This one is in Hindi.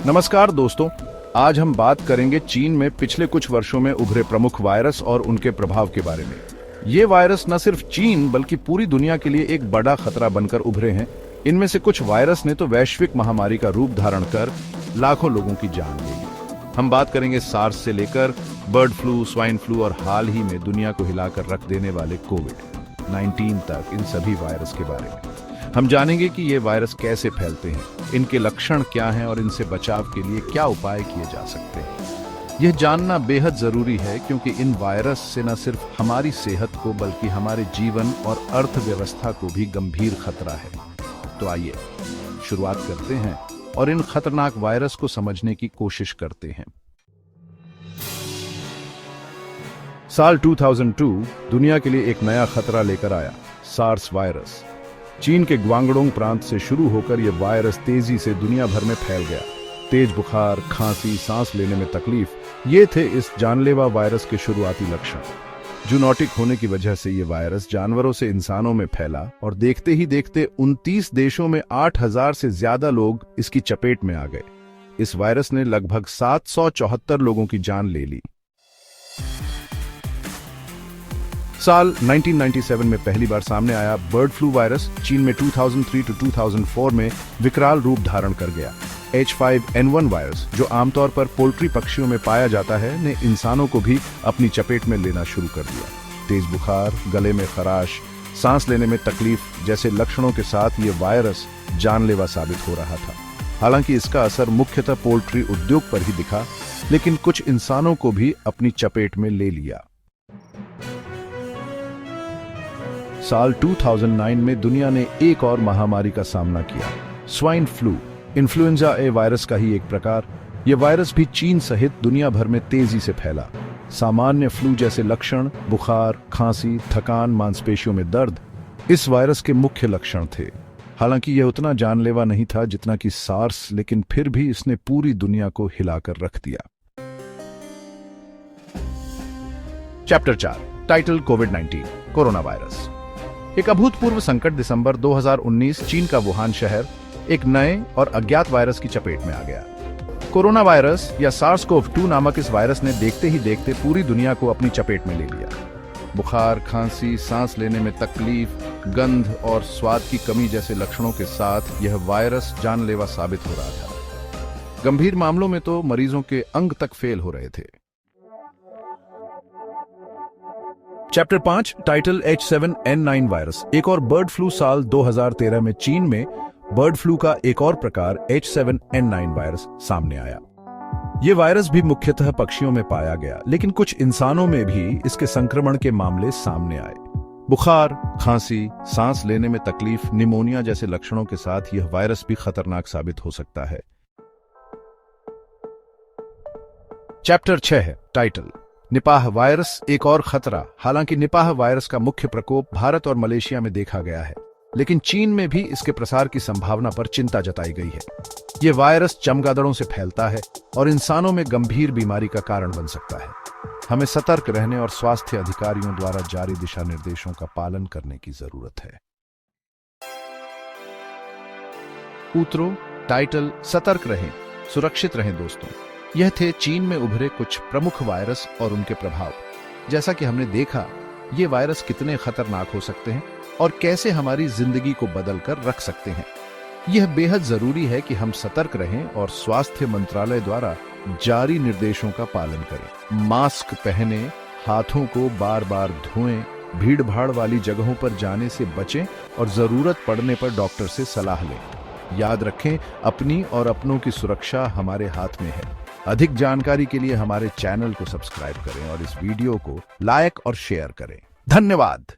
नमस्कार दोस्तों, आज हम बात करेंगे चीन में पिछले कुछ वर्षों में उभरे प्रमुख वायरस और उनके प्रभाव के बारे में। ये वायरस न सिर्फ चीन बल्कि पूरी दुनिया के लिए एक बड़ा खतरा बनकर उभरे हैं। इनमें से कुछ वायरस ने तो वैश्विक महामारी का रूप धारण कर लाखों लोगों की जान ली। हम बात करेंगे सार्स से लेकर बर्ड फ्लू, स्वाइन फ्लू और हाल ही में दुनिया को हिलाकर रख देने वाले कोविड-19 तक, इन सभी वायरस के बारे में। हम जानेंगे कि ये वायरस कैसे फैलते हैं, इनके लक्षण क्या हैं और इनसे बचाव के लिए क्या उपाय किए जा सकते हैं। यह जानना बेहद जरूरी है क्योंकि इन वायरस से न सिर्फ हमारी सेहत को बल्कि हमारे जीवन और अर्थव्यवस्था को भी गंभीर खतरा है। तो आइए शुरुआत करते हैं और इन खतरनाक वायरस को समझने की कोशिश करते हैं। साल 2002 दुनिया के लिए एक नया खतरा लेकर आया, सार्स वायरस। चीन के ग्वांगडोंग प्रांत से शुरू होकर यह वायरस तेजी से दुनिया भर में फैल गया। तेज बुखार, खांसी, सांस लेने में तकलीफ, ये थे इस जानलेवा वायरस के शुरुआती लक्षण। जूनोटिक होने की वजह से यह वायरस जानवरों से इंसानों में फैला और देखते ही देखते 29 देशों में 8,000 से ज्यादा लोग इसकी चपेट में आ गए। इस वायरस ने लगभग 774 लोगों की जान ले ली। साल 1997 में पहली बार सामने आया बर्ड फ्लू वायरस। चीन में 2003 to 2004 में विकराल रूप धारण कर गया। H5N1 वायरस, जो आमतौर पर पोल्ट्री पक्षियों में पाया जाता है, ने इंसानों को भी अपनी चपेट में लेना शुरू कर दिया। तेज बुखार, गले में खराश, सांस लेने में तकलीफ जैसे लक्षणों के साथ ये वायरस जानलेवा साबित हो रहा था। हालांकि इसका असर मुख्यतः पोल्ट्री उद्योग पर ही दिखा, लेकिन कुछ इंसानों को भी अपनी चपेट में ले लिया। साल 2009 में दुनिया ने एक और महामारी का सामना किया, स्वाइन फ्लू, इन्फ्लुएंजा ए वायरस का ही एक प्रकार। यह वायरस भी चीन सहित दुनिया भर में तेजी से फैला। सामान्य फ्लू जैसे लक्षण, बुखार, खांसी, थकान, मांसपेशियों में दर्द, इस वायरस के मुख्य लक्षण थे। हालांकि यह उतना जानलेवा नहीं था जितना कि सार्स, लेकिन फिर भी इसने पूरी दुनिया को हिलाकर रख दिया। चैप्टर 4, टाइटल कोविड-19, कोरोना वायरस। एक अभूतपूर्व संकट दिसंबर 2019 चीन का वुहान शहर एक नए और अज्ञात वायरस की चपेट में आ गया। कोरोना वायरस या SARS-CoV-2 नामक इस वायरस ने देखते ही देखते पूरी दुनिया को अपनी चपेट में ले लिया। बुखार, खांसी, सांस लेने में तकलीफ, गंध और स्वाद की कमी जैसे लक्षणों के साथ यह वायरस जानलेवा साबित हो रहा था। गंभीर मामलों में तो मरीजों के अंग तक फेल हो रहे थे। चैप्टर 5, टाइटल H7N9 वायरस, एक और बर्ड फ्लू। साल 2013 में चीन में बर्ड फ्लू का एक और प्रकार H7N9 वायरस सामने आया। यह वायरस भी मुख्यतः पक्षियों में पाया गया, लेकिन कुछ इंसानों में भी इसके संक्रमण के मामले सामने आए। बुखार, खांसी, सांस लेने में तकलीफ, निमोनिया जैसे लक्षणों के साथ यह वायरस भी खतरनाक साबित हो सकता है। चैप्टर 6, टाइटल निपाह वायरस, एक और खतरा। हालांकि निपाह वायरस का मुख्य प्रकोप भारत और मलेशिया में देखा गया है, लेकिन चीन में भी इसके प्रसार की संभावना पर चिंता जताई गई है। यह वायरस चमगादड़ों से फैलता है और इंसानों में गंभीर बीमारी का कारण बन सकता है। हमें सतर्क रहने और स्वास्थ्य अधिकारियों द्वारा जारी दिशा निर्देशों का पालन करने की जरूरत है। उत्तरों, टाइटल सतर्क रहें, सुरक्षित रहें। दोस्तों, यह थे चीन में उभरे कुछ प्रमुख वायरस और उनके प्रभाव। जैसा कि हमने देखा, ये वायरस कितने खतरनाक हो सकते हैं और कैसे हमारी जिंदगी को बदल कर रख सकते हैं। यह बेहद जरूरी है कि हम सतर्क रहें और स्वास्थ्य मंत्रालय द्वारा जारी निर्देशों का पालन करें। मास्क पहने, हाथों को बार बार धोएं, भीड़ भाड़ वाली जगहों पर जाने से बचें और जरूरत पड़ने पर डॉक्टर से सलाह लें। याद रखें, अपनी और अपनों की सुरक्षा हमारे हाथ में है। अधिक जानकारी के लिए हमारे चैनल को सब्सक्राइब करें और इस वीडियो को लाइक और शेयर करें। धन्यवाद।